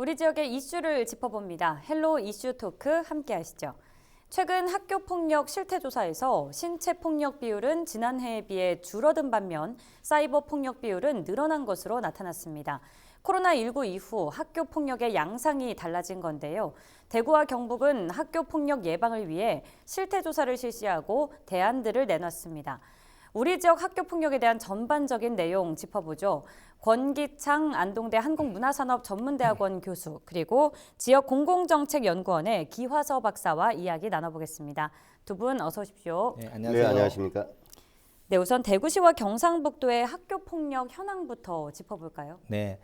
우리 지역의 이슈를 짚어봅니다. 헬로 이슈 토크 함께 하시죠. 최근 학교폭력 실태조사에서 신체폭력 비율은 지난해에 비해 줄어든 반면 사이버 폭력 비율은 늘어난 것으로 나타났습니다. 코로나19 이후 학교폭력의 양상이 달라진 건데요. 대구와 경북은 학교폭력 예방을 위해 실태조사를 실시하고 대안들을 내놨습니다. 우리 지역 학교폭력에 대한 전반적인 내용 짚어보죠. 권기창 안동대 한국문화산업전문대학원 교수 그리고 지역 공공정책연구원의 기화서 박사와 이야기 나눠보겠습니다. 두 분 어서 오십시오. 네, 안녕하세요. 네, 안녕하십니까? 네, 우선 대구시와 경상북도의 학교폭력 현황부터 짚어볼까요? 네,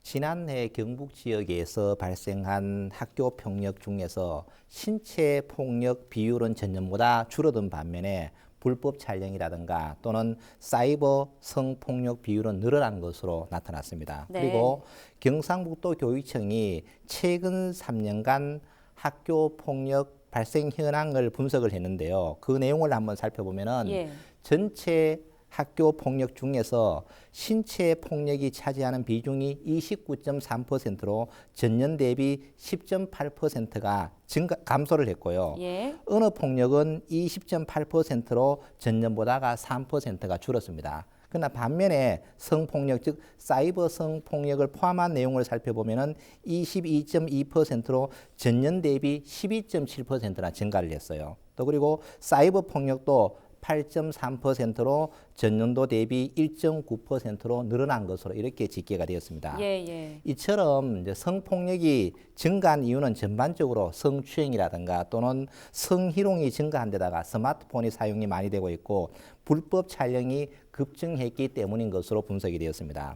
지난해 경북 지역에서 발생한 학교 폭력 중에서 신체 폭력 비율은 전년보다 줄어든 반면에 불법 촬영이라든가 또는 사이버 성폭력 비율은 늘어난 것으로 나타났습니다. 네. 그리고 경상북도 교육청이 최근 3년간 학교 폭력 발생 현황을 분석을 했는데요. 그 내용을 한번 살펴보면은 전체 학교 폭력 중에서 신체 폭력이 차지하는 비중이 29.3%로 전년 대비 10.8%가 감소를 했고요. 언어 폭력은 20.8%로 전년보다가 3%가 줄었습니다. 그러나 반면에 성폭력, 즉 사이버 성폭력을 포함한 내용을 살펴보면은 22.2%로 전년 대비 12.7%나 증가를 했어요. 또 그리고 사이버 폭력도 8.3%로 전년도 대비 1.9%로 늘어난 것으로 이렇게 집계가 되었습니다. 이처럼 이제 성폭력이 증가한 이유는 전반적으로 성추행이라든가 또는 성희롱이 증가한 데다가 스마트폰이 사용이 많이 되고 있고 불법 촬영이 급증했기 때문인 것으로 분석이 되었습니다.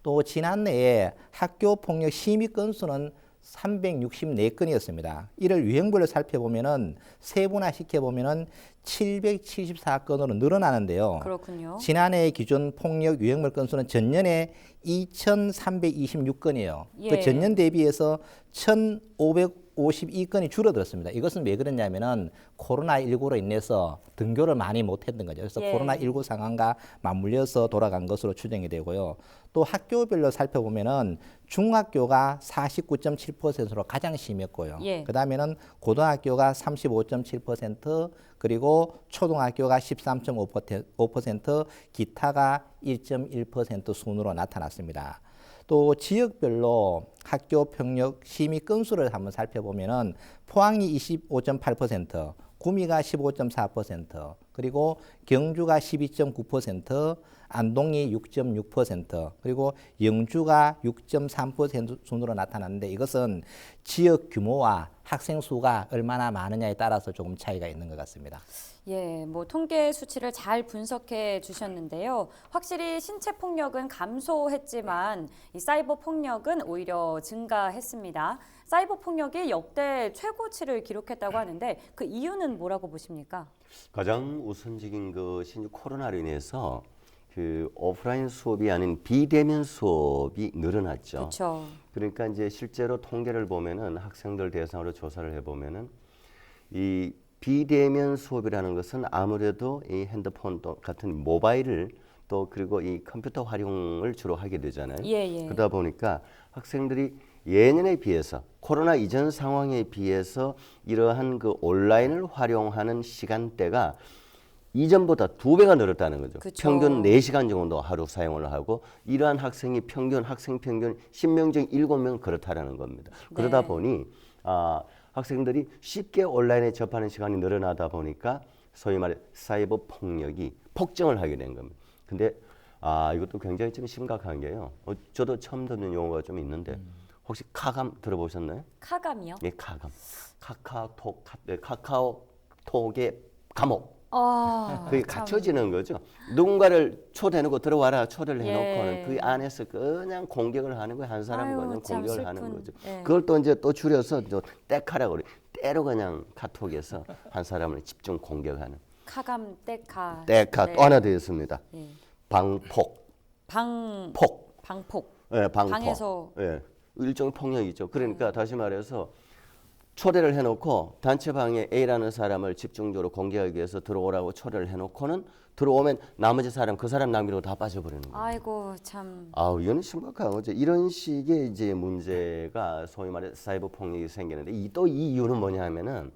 또 지난해에 학교폭력 심의 건수는 364건이었습니다. 이를 유형별로 살펴보면은 세분화시켜 보면은 774건으로 늘어나는데요. 그렇군요. 지난해 기준 폭력 유형별 건수는 전년에 2,326건이에요. 그 전년 대비해서 1,552건이 줄어들었습니다. 이것은 왜 그러냐면은 코로나19로 인해서 등교를 많이 못했던 거죠. 그래서 코로나19 상황과 맞물려서 돌아간 것으로 추정이 되고요. 또 학교별로 살펴보면은 중학교가 49.7%로 가장 심했고요. 그 다음에는 고등학교가 35.7%, 그리고 초등학교가 13.5%, 기타가 1.1% 순으로 나타났습니다. 또 지역별로 학교 폭력 심의 건수를 한번 살펴보면은 포항이 25.8%, 구미가 15.4%, 그리고 경주가 12.9%, 안동이 6.6%, 그리고 영주가 6.3% 순으로 나타났는데 이것은 지역 규모와 학생 수가 얼마나 많으냐에 따라서 조금 차이가 있는 것 같습니다. 뭐 통계 수치를 잘 분석해 주셨는데요. 확실히 신체 폭력은 감소했지만 이 사이버 폭력은 오히려 증가했습니다. 사이버 폭력이 역대 최고치를 기록했다고 하는데 그 이유는 뭐라고 보십니까? 가장 우선적인 것이 코로나로 인해서 그 오프라인 수업이 아닌 비대면 수업이 늘어났죠. 그렇죠. 그러니까 이제 실제로 통계를 보면은 학생들 대상으로 조사를 해보면은 이 비대면 수업이라는 것은 아무래도 이 핸드폰 같은 모바일을 또 그리고 이 컴퓨터 활용을 주로 하게 되잖아요. 그러다 보니까 학생들이 예년에 비해서 코로나 이전 상황에 비해서 이러한 그 온라인을 활용하는 시간대가 이전보다 2배가 늘었다는 거죠. 평균 4시간 정도 하루 사용을 하고 이러한 학생이 학생 평균 10명 중 7명 그렇다라는 겁니다. 그러다 보니 학생들이 쉽게 온라인에 접하는 시간이 늘어나다 보니까 소위 말해 사이버 폭력이 폭증을 하게 된 겁니다. 근데 이것도 굉장히 좀 심각한 게요. 저도 처음 듣는 용어가 좀 있는데 혹시 카감 들어보셨나요? 카감이요? 예, 카감. 카카오톡의 감옥. 그게 갇혀지는 거죠. 누군가를 초대해놓고 들어와라 초대를 해놓고는 그 안에서 그냥 공격을 하는 거예요. 한 사람을 그냥 공격을 하는 거죠. 그걸 또 이제 또 줄여서 떼카라고 그래요. 때로 그냥 카톡에서 한 사람을 집중 공격하는. 카감, 떼카. 떼카 또 하나 더 있습니다. 방폭. 방폭. 예, 방폭. 방에서. 일종의 폭력이죠. 그러니까 다시 말해서 초대를 해놓고 단체방에 A라는 사람을 집중적으로 공개하기 위해서 들어오라고 초대를 해놓고는 들어오면 나머지 사람 그 사람 낭비로 다 빠져버리는 거예요. 아이고 참. 이거는 심각한 거죠. 이런 식의 이제 문제가 소위 말해 사이버 폭력이 생기는데 또 이 이유는 뭐냐면은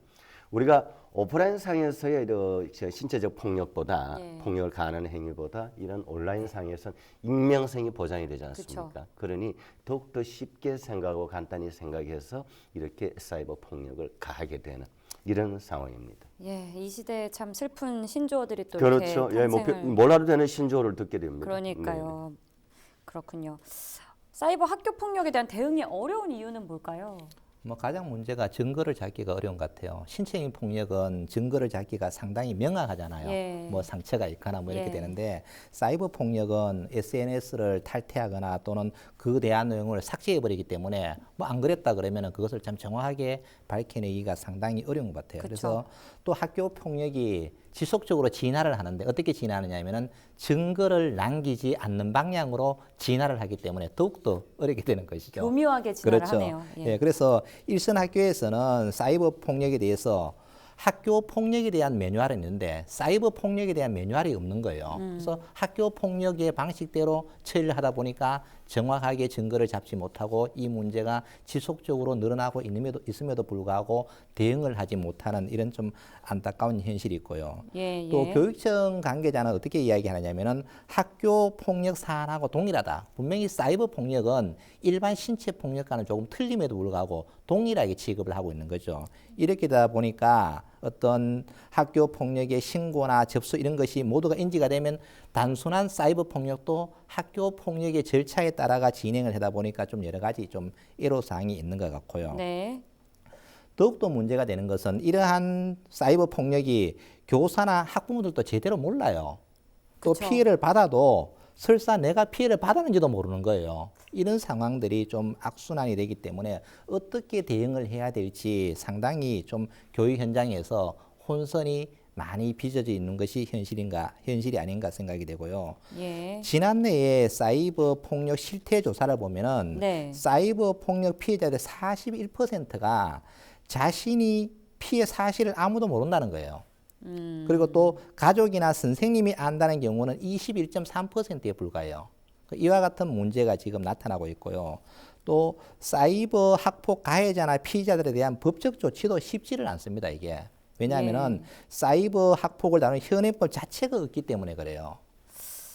우리가 오프라인 상에서의 신체적 폭력보다 예. 폭력을 가하는 행위보다 이런 온라인 상에서는 익명성이 보장이 되지 않습니까? 그쵸. 그러니 더욱더 쉽게 생각하고 간단히 생각해서 이렇게 사이버 폭력을 가하게 되는 이런 상황입니다. 예, 이 시대에 참 슬픈 신조어들이 또 그렇죠. 이렇게 예, 탄생을. 몰라도 되는 신조어를 듣게 됩니다. 그러니까요. 그렇군요. 사이버 학교 폭력에 대한 대응이 어려운 이유는 뭘까요? 뭐 가장 문제가 증거를 잡기가 어려운 것 같아요. 신체적인 폭력은 증거를 잡기가 상당히 명확하잖아요. 예. 뭐 상처가 있거나 뭐 이렇게 예. 되는데 사이버 폭력은 SNS를 탈퇴하거나 또는 그 대한 내용을 삭제해 버리기 때문에 뭐 안 그랬다 그러면은 그것을 참 정확하게 밝혀내기가 상당히 어려운 것 같아요. 그쵸. 그래서 또 학교 폭력이 지속적으로 진화를 하는데 어떻게 진화하느냐면은 증거를 남기지 않는 방향으로 진화를 하기 때문에 더욱더 어렵게 되는 것이죠. 교묘하게 진화를 그렇죠. 하네요. 예, 그래서 일선 학교에서는 사이버 폭력에 대해서 학교 폭력에 대한 매뉴얼이 있는데 사이버 폭력에 대한 매뉴얼이 없는 거예요. 그래서 학교 폭력의 방식대로 처리를 하다 보니까 정확하게 증거를 잡지 못하고 이 문제가 지속적으로 늘어나고 있음에도 불구하고 대응을 하지 못하는 이런 좀 안타까운 현실이 있고요. 예, 또 예. 교육청 관계자는 어떻게 이야기하느냐면은 학교 폭력 사안하고 동일하다. 분명히 사이버 폭력은 일반 신체 폭력과는 조금 틀림에도 불구하고 동일하게 취급을 하고 있는 거죠. 이렇게 되다 보니까 어떤 학교 폭력의 신고나 접수 이런 것이 모두가 인지가 되면 단순한 사이버 폭력도 학교 폭력의 절차에 따라가 진행을 하다 보니까 좀 여러 가지 좀 애로사항이 있는 것 같고요. 네. 더욱더 문제가 되는 것은 이러한 사이버 폭력이 교사나 학부모들도 제대로 몰라요. 또 그쵸. 피해를 받아도 설사 내가 피해를 받았는지도 모르는 거예요. 이런 상황들이 좀 악순환이 되기 때문에 어떻게 대응을 해야 될지 상당히 좀 교육 현장에서 혼선이 많이 빚어져 있는 것이 현실이 아닌가 생각이 되고요. 예. 지난해에 사이버 폭력 실태 조사를 보면은 네. 사이버 폭력 피해자들 41%가 자신이 피해 사실을 아무도 모른다는 거예요. 그리고 또 가족이나 선생님이 안다는 경우는 21.3%에 불과해요. 이와 같은 문제가 지금 나타나고 있고요. 또 사이버 학폭 가해자나 피해자들에 대한 법적 조치도 쉽지를 않습니다. 이게 왜냐하면은 사이버 학폭을 다루는 현행법 자체가 없기 때문에 그래요.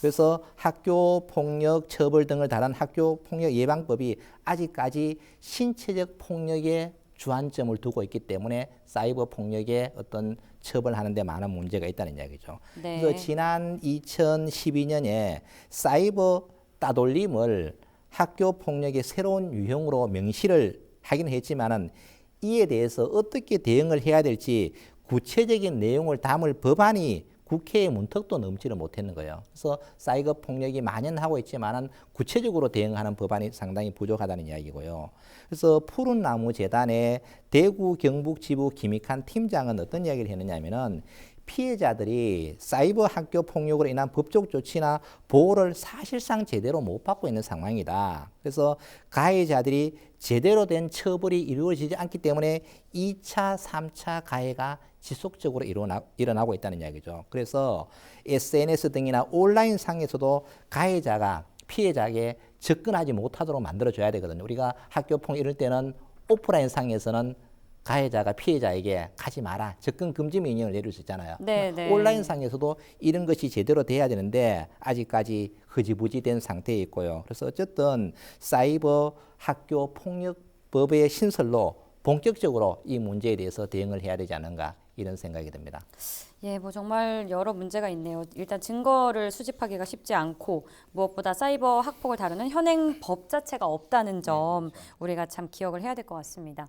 그래서 학교 폭력 처벌 등을 다룬 학교 폭력 예방법이 아직까지 신체적 폭력에 주안점을 두고 있기 때문에 사이버 폭력의 어떤 처벌하는 데 많은 문제가 있다는 이야기죠. 네. 그래서 지난 2012년에 사이버 따돌림을 학교 폭력의 새로운 유형으로 명시를 하긴 했지만은 이에 대해서 어떻게 대응을 해야 될지 구체적인 내용을 담을 법안이 국회의 문턱도 넘지를 못했는 거예요. 그래서 사이버 폭력이 만연하고 있지만은 구체적으로 대응하는 법안이 상당히 부족하다는 이야기고요. 그래서 푸른 나무 재단의 대구 경북 지부 김익한 팀장은 어떤 이야기를 했느냐면은 피해자들이 사이버 학교 폭력으로 인한 법적 조치나 보호를 사실상 제대로 못 받고 있는 상황이다. 그래서 가해자들이 제대로 된 처벌이 이루어지지 않기 때문에 2차, 3차 가해가 지속적으로 일어나고 있다는 이야기죠. 그래서 SNS 등이나 온라인 상에서도 가해자가 피해자에게 접근하지 못하도록 만들어줘야 되거든요. 우리가 학교 폭력 이럴 때는 오프라인 상에서는 가해자가 피해자에게 가지 마라, 접근 금지 명령을 내릴 수 있잖아요. 네, 네. 온라인 상에서도 이런 것이 제대로 돼야 되는데 아직까지 흐지부지 된 상태에 있고요. 그래서 어쨌든 사이버 학교 폭력법의 신설로 본격적으로 이 문제에 대해서 대응을 해야 되지 않는가 이런 생각이 듭니다. 예, 뭐 정말 여러 문제가 있네요. 일단 증거를 수집하기가 쉽지 않고 무엇보다 사이버 학폭을 다루는 현행 법 자체가 없다는 점 우리가 참 기억을 해야 될 것 같습니다.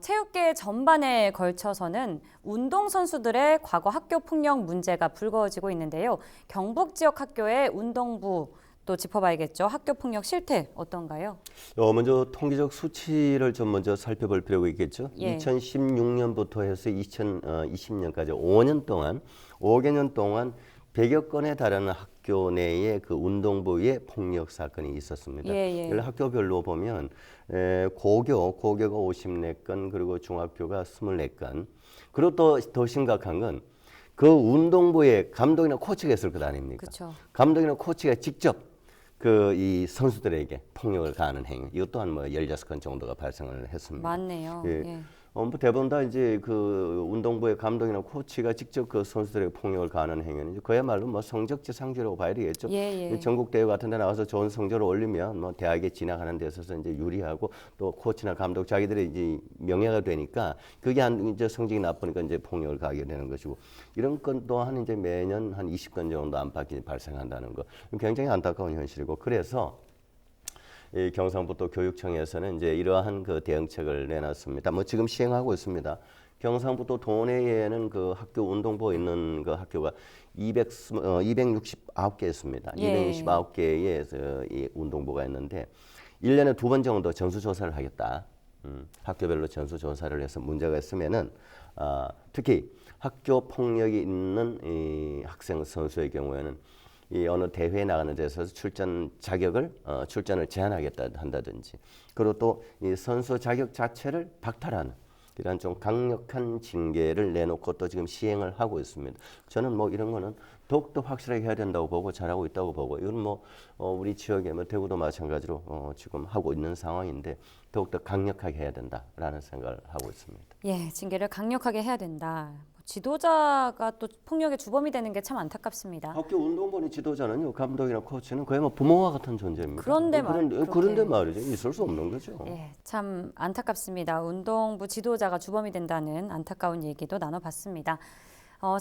체육계 전반에 걸쳐서는 운동선수들의 과거 학교 폭력 문제가 불거지고 있는데요. 경북 지역 학교의 운동부 또 짚어봐야겠죠. 학교 폭력 실태 어떤가요? 먼저 통계적 수치를 좀 먼저 살펴볼 필요가 있겠죠. 예. 2016년부터 해서 2020년까지 5개년 동안 100여 건에 달하는 학교 내에 그 운동부의 폭력 사건이 있었습니다. 예, 예. 이걸 학교별로 보면 고교가 54건, 그리고 중학교가 24건. 그리고 또 더 심각한 건 그 운동부의 감독이나 코치가 있을 것 아닙니까? 그렇죠. 감독이나 코치가 직접 그 이 선수들에게 폭력을 가하는 행위, 이것 또한 뭐 16건 정도가 발생을 했습니다. 맞네요. 예. 예. 뭐 대부분 다 이제 그 운동부의 감독이나 코치가 직접 그 선수들에게 폭력을 가하는 행위는 이제 그야말로 뭐 성적지상주라고 봐야 되겠죠. 예, 예. 전국 대회 같은 데 나와서 좋은 성적을 올리면 뭐 대학에 진학하는 데 있어서 이제 유리하고, 또 코치나 감독 자기들의 이제 명예가 되니까 그게 이제 성적이 나쁘니까 이제 폭력을 가하게 되는 것이고, 이런 건 또한 이제 매년 한 20건 정도 안팎이 발생한다는 거, 굉장히 안타까운 현실이고, 그래서 이 경상북도 교육청에서는 이제 이러한 그 대응책을 내놨습니다. 뭐 지금 시행하고 있습니다. 경상북도 도내에는 그 학교 운동부에 있는 그 학교가 269개 있습니다. 예. 269개의 이 운동부가 있는데 1년에 2번 정도 전수조사를 하겠다. 학교별로 전수조사를 해서 문제가 있으면은 특히 학교 폭력이 있는 이 학생 선수의 경우에는 이 어느 대회에 나가는 데서 출전을 제한하겠다 한다든지, 그리고 또 이 선수 자격 자체를 박탈하는 이런 좀 강력한 징계를 내놓고 또 지금 시행을 하고 있습니다. 저는 뭐 이런 거는 더욱더 확실하게 해야 된다고 보고 잘하고 있다고 보고, 이건 뭐 우리 지역에 뭐 대구도 마찬가지로 지금 하고 있는 상황인데 더욱더 강력하게 해야 된다라는 생각을 하고 있습니다. 예, 징계를 강력하게 해야 된다. 지도자가 또 폭력의 주범이 되는 게 참 안타깝습니다. 학교 운동부의 지도자는요, 감독이나 코치는 거의 뭐 부모와 같은 존재입니다. 그런데 그런데 말이죠, 있을 수 없는 거죠. 예, 참 안타깝습니다. 운동부 지도자가 주범이 된다는 안타까운 얘기도 나눠봤습니다.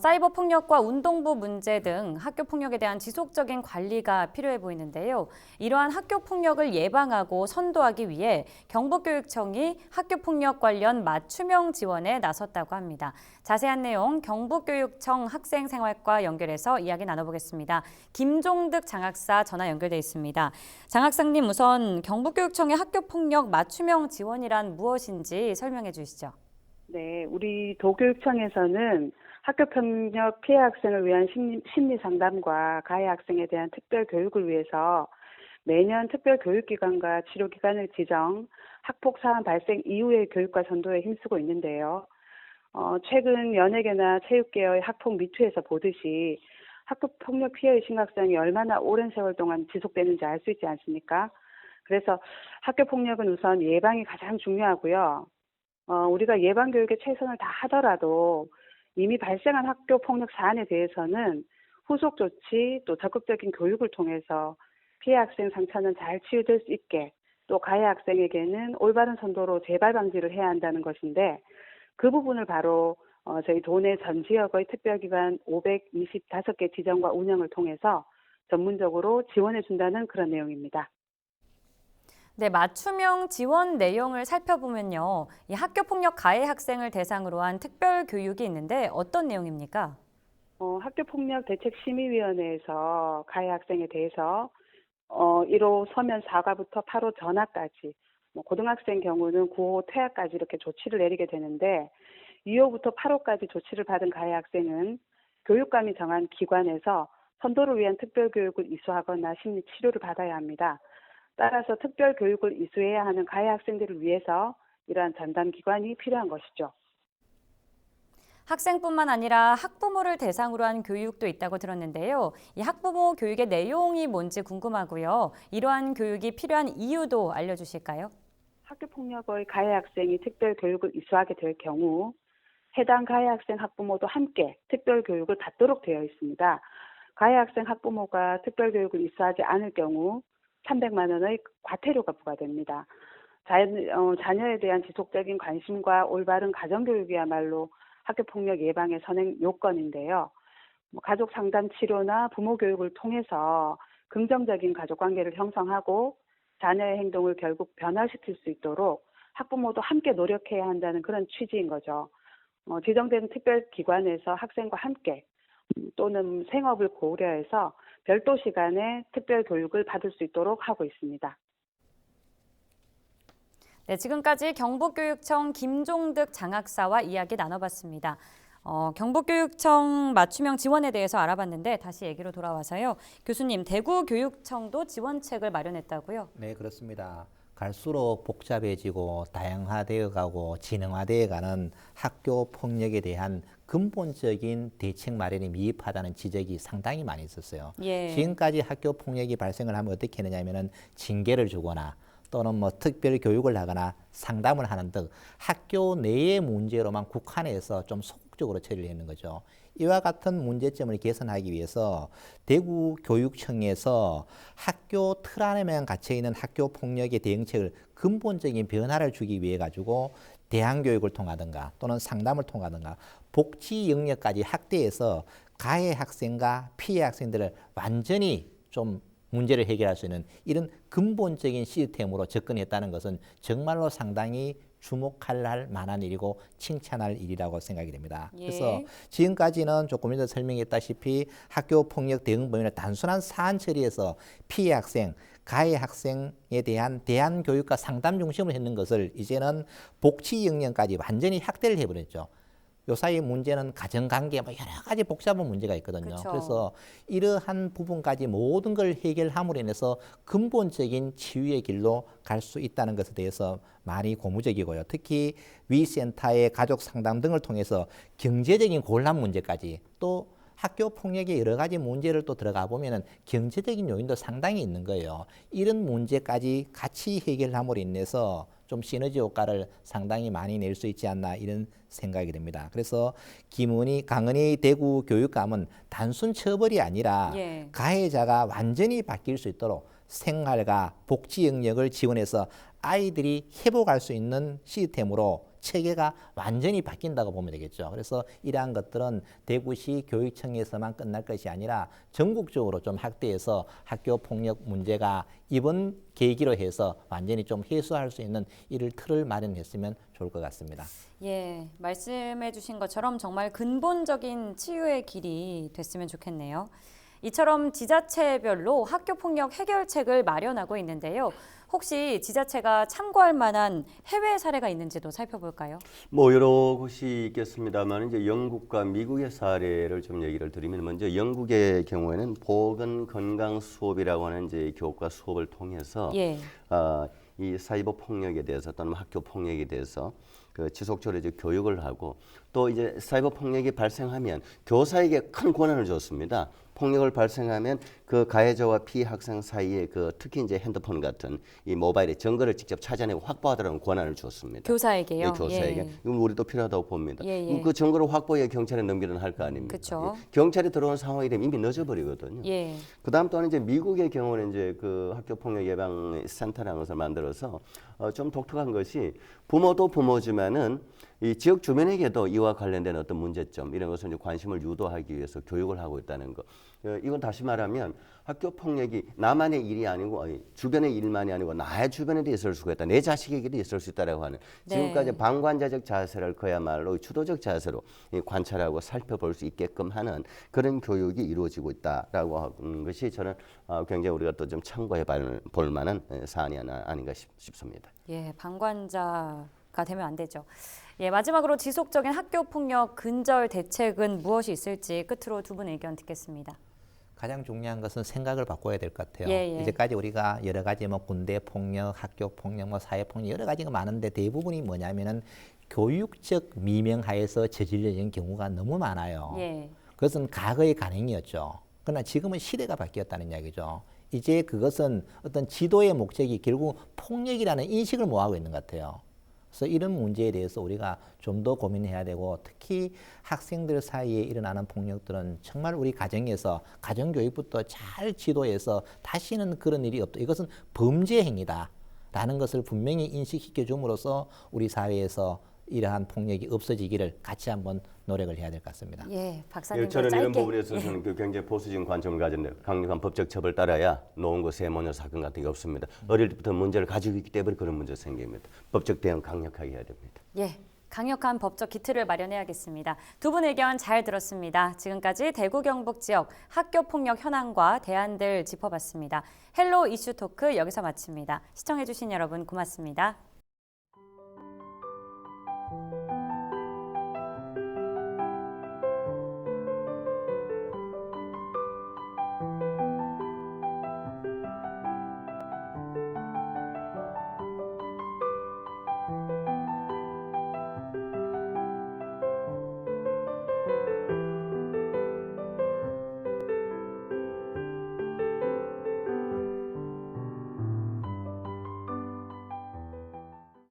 사이버 폭력과 운동부 문제 등 학교 폭력에 대한 지속적인 관리가 필요해 보이는데요. 이러한 학교 폭력을 예방하고 선도하기 위해 경북교육청이 학교 폭력 관련 맞춤형 지원에 나섰다고 합니다. 자세한 내용 경북교육청 학생생활과 연결해서 이야기 나눠보겠습니다. 김종득 장학사 전화 연결돼 있습니다. 장학사님, 우선 경북교육청의 학교 폭력 맞춤형 지원이란 무엇인지 설명해 주시죠. 네, 우리 도교육청에서는 학교폭력 피해 학생을 위한 심리 상담과 가해 학생에 대한 특별 교육을 위해서 매년 특별 교육기관과 치료기관을 지정, 학폭 사안 발생 이후의 교육과 선도에 힘쓰고 있는데요. 최근 연예계나 체육계의 학폭 미투에서 보듯이 학교폭력 피해의 심각성이 얼마나 오랜 세월 동안 지속되는지 알 수 있지 않습니까? 그래서 학교폭력은 우선 예방이 가장 중요하고요. 우리가 예방교육에 최선을 다하더라도 이미 발생한 학교폭력 사안에 대해서는 후속 조치 또 적극적인 교육을 통해서 피해 학생 상처는 잘 치유될 수 있게, 또 가해 학생에게는 올바른 선도로 재발 방지를 해야 한다는 것인데, 그 부분을 바로 저희 도내 전 지역의 특별기관 525개 지정과 운영을 통해서 전문적으로 지원해 준다는 그런 내용입니다. 네, 맞춤형 지원 내용을 살펴보면요. 이 학교폭력 가해 학생을 대상으로 한 특별 교육이 있는데 어떤 내용입니까? 학교폭력대책심의위원회에서 가해 학생에 대해서 1호 서면 사과부터 8호 전화까지, 고등학생 경우는 9호 퇴학까지 이렇게 조치를 내리게 되는데, 2호부터 8호까지 조치를 받은 가해 학생은 교육감이 정한 기관에서 선도를 위한 특별 교육을 이수하거나 심리 치료를 받아야 합니다. 따라서 특별 교육을 이수해야 하는 가해 학생들을 위해서 이러한 전담 기관이 필요한 것이죠. 학생뿐만 아니라 학부모를 대상으로 한 교육도 있다고 들었는데요. 이 학부모 교육의 내용이 뭔지 궁금하고요. 이러한 교육이 필요한 이유도 알려주실까요? 학교폭력의 가해 학생이 특별 교육을 이수하게 될 경우 해당 가해 학생 학부모도 함께 특별 교육을 받도록 되어 있습니다. 가해 학생 학부모가 특별 교육을 이수하지 않을 경우 300만 원의 과태료가 부과됩니다. 자녀에 대한 지속적인 관심과 올바른 가정교육이야말로 학교폭력 예방의 선행 요건인데요. 가족 상담 치료나 부모 교육을 통해서 긍정적인 가족관계를 형성하고 자녀의 행동을 결국 변화시킬 수 있도록 학부모도 함께 노력해야 한다는 그런 취지인 거죠. 지정된 특별기관에서 학생과 함께 또는 생업을 고려해서 별도 시간에 특별 교육을 받을 수 있도록 하고 있습니다. 네, 지금까지 경북교육청 김종득 장학사와 이야기 나눠봤습니다. 경북교육청 맞춤형 지원에 대해서 알아봤는데 다시 얘기로 돌아와서요. 교수님, 대구교육청도 지원책을 마련했다고요? 네, 그렇습니다. 갈수록 복잡해지고 다양화되어 가고 진흥화되어 가는 학교 폭력에 대한 근본적인 대책 마련이 미흡하다는 지적이 상당히 많이 있었어요. 예. 지금까지 학교 폭력이 발생을 하면 어떻게 했느냐면은 징계를 주거나 또는 뭐 특별 교육을 하거나 상담을 하는 등 학교 내의 문제로만 국한해서 좀 소극적으로 처리를 했는 거죠. 이와 같은 문제점을 개선하기 위해서 대구교육청에서 학교 틀 안에만 갇혀 있는 학교 폭력의 대응책을 근본적인 변화를 주기 위해 가지고 대안교육을 통하든가 또는 상담을 통하든가 복지 영역까지 확대해서 가해 학생과 피해 학생들을 완전히 좀 문제를 해결할 수 있는 이런 근본적인 시스템으로 접근했다는 것은 정말로 상당히 주목할 만한 일이고 칭찬할 일이라고 생각이 됩니다. 예. 그래서 지금까지는 조금 전에 설명했다시피 학교 폭력 대응 범위를 단순한 사안 처리에서 피해 학생, 가해 학생에 대한 대안 교육과 상담 중심으로 했는 것을 이제는 복지 영역까지 완전히 확대를 해버렸죠. 요사이 문제는 가정관계 뭐 여러 가지 복잡한 문제가 있거든요. 그쵸. 그래서 이러한 부분까지 모든 걸 해결함으로 인해서 근본적인 치유의 길로 갈 수 있다는 것에 대해서 많이 고무적이고요. 특히 위센터의 가족 상담 등을 통해서 경제적인 곤란 문제까지 또 학교 폭력의 여러 가지 문제를 또 들어가 보면은 경제적인 요인도 상당히 있는 거예요. 이런 문제까지 같이 해결함으로 인해서 좀 시너지 효과를 상당히 많이 낼 수 있지 않나 이런 생각이 듭니다. 그래서 강은희 대구 교육감은 단순 처벌이 아니라 예. 가해자가 완전히 바뀔 수 있도록 생활과 복지 영역을 지원해서 아이들이 회복할 수 있는 시스템으로 체계가 완전히 바뀐다고 보면 되겠죠. 그래서 이러한 것들은 대구시 교육청에서만 끝날 것이 아니라 전국적으로 좀 확대해서 학교 폭력 문제가 이번 계기로 해서 완전히 좀 해소할 수 있는 이를 틀을 마련했으면 좋을 것 같습니다. 예, 말씀해 주신 것처럼 정말 근본적인 치유의 길이 됐으면 좋겠네요. 이처럼 지자체별로 학교폭력 해결책을 마련하고 있는데요. 혹시 지자체가 참고할 만한 해외 사례가 있는지도 살펴볼까요? 뭐 여러 곳이 있겠습니다만 이제 영국과 미국의 사례를 좀 얘기를 드리면 먼저 영국의 경우에는 보건 건강 수업이라고 하는 이제 교과 수업을 통해서 예. 이 사이버 폭력에 대해서 또는 학교 폭력에 대해서 그 지속적으로 이제 교육을 하고 또 이제 사이버 폭력이 발생하면 교사에게 큰 권한을 줬습니다. 폭력을 발생하면 그 가해자와 피해 학생 사이에 그 특히 이제 핸드폰 같은 이 모바일의 증거를 직접 찾아내고 확보하라는 권한을 줬습니다. 교사에게요? 예, 교사에게. 예. 이건 우리도 필요하다고 봅니다. 예, 예. 그 증거를 확보해 경찰에 넘기는 할 거 아닙니까? 그쵸. 예. 경찰이 들어온 상황이 되면 이미 늦어버리거든요. 예. 그다음 또한 이제 미국의 경우는 이제 그 학교 폭력 예방 센터라는 것을 만들어서 좀 독특한 것이 부모도 부모지만은 이 지역 주민에게도 이와 관련된 어떤 문제점 이런 것을 이제 관심을 유도하기 위해서 교육을 하고 있다는 거. 이건 다시 말하면 학교 폭력이 나만의 일이 아니고 주변의 일만이 아니고 나의 주변에도 있을 수가 있다. 내 자식에게도 있을 수 있다라고 하는 네. 지금까지 방관자적 자세를 그야말로 주도적 자세로 관찰하고 살펴볼 수 있게끔 하는 그런 교육이 이루어지고 있다라고 하는 것이 저는 굉장히 우리가 또 좀 참고해 볼 만한 사안이 아닌가 싶습니다. 예, 방관자가 되면 안 되죠. 예, 마지막으로 지속적인 학교 폭력 근절 대책은 무엇이 있을지 끝으로 두 분 의견 듣겠습니다. 가장 중요한 것은 생각을 바꿔야 될 것 같아요. 예, 예. 이제까지 우리가 여러 가지 뭐 군대 폭력, 학교 폭력, 뭐 사회 폭력 여러 가지가 많은데 대부분이 뭐냐면은 교육적 미명하에서 저질러진 경우가 너무 많아요. 예. 그것은 과거의 관행이었죠. 그러나 지금은 시대가 바뀌었다는 이야기죠. 이제 그것은 어떤 지도의 목적이 결국 폭력이라는 인식을 모아하고 있는 것 같아요. 그래서 이런 문제에 대해서 우리가 좀 더 고민해야 되고 특히 학생들 사이에 일어나는 폭력들은 정말 우리 가정에서 가정교육부터 잘 지도해서 다시는 그런 일이 없다. 이것은 범죄 행위다라는 것을 분명히 인식시켜 줌으로써 우리 사회에서 이러한 폭력이 없어지기를 같이 한번 노력을 해야 될 것 같습니다. 예, 박사님도 저는 짧게. 이런 부분에 있어서는 그 굉장히 보수적인 관점을 가졌는데 강력한 법적 처벌 따라야 노원구 세모녀 사건 같은 게 없습니다. 어릴 때부터 문제를 가지고 있기 때문에 그런 문제가 생깁니다. 법적 대응 강력하게 해야 됩니다. 예, 강력한 법적 기틀을 마련해야겠습니다. 두 분 의견 잘 들었습니다. 지금까지 대구 경북 지역 학교 폭력 현황과 대안들 짚어봤습니다. 헬로 이슈 토크 여기서 마칩니다. 시청해주신 여러분 고맙습니다.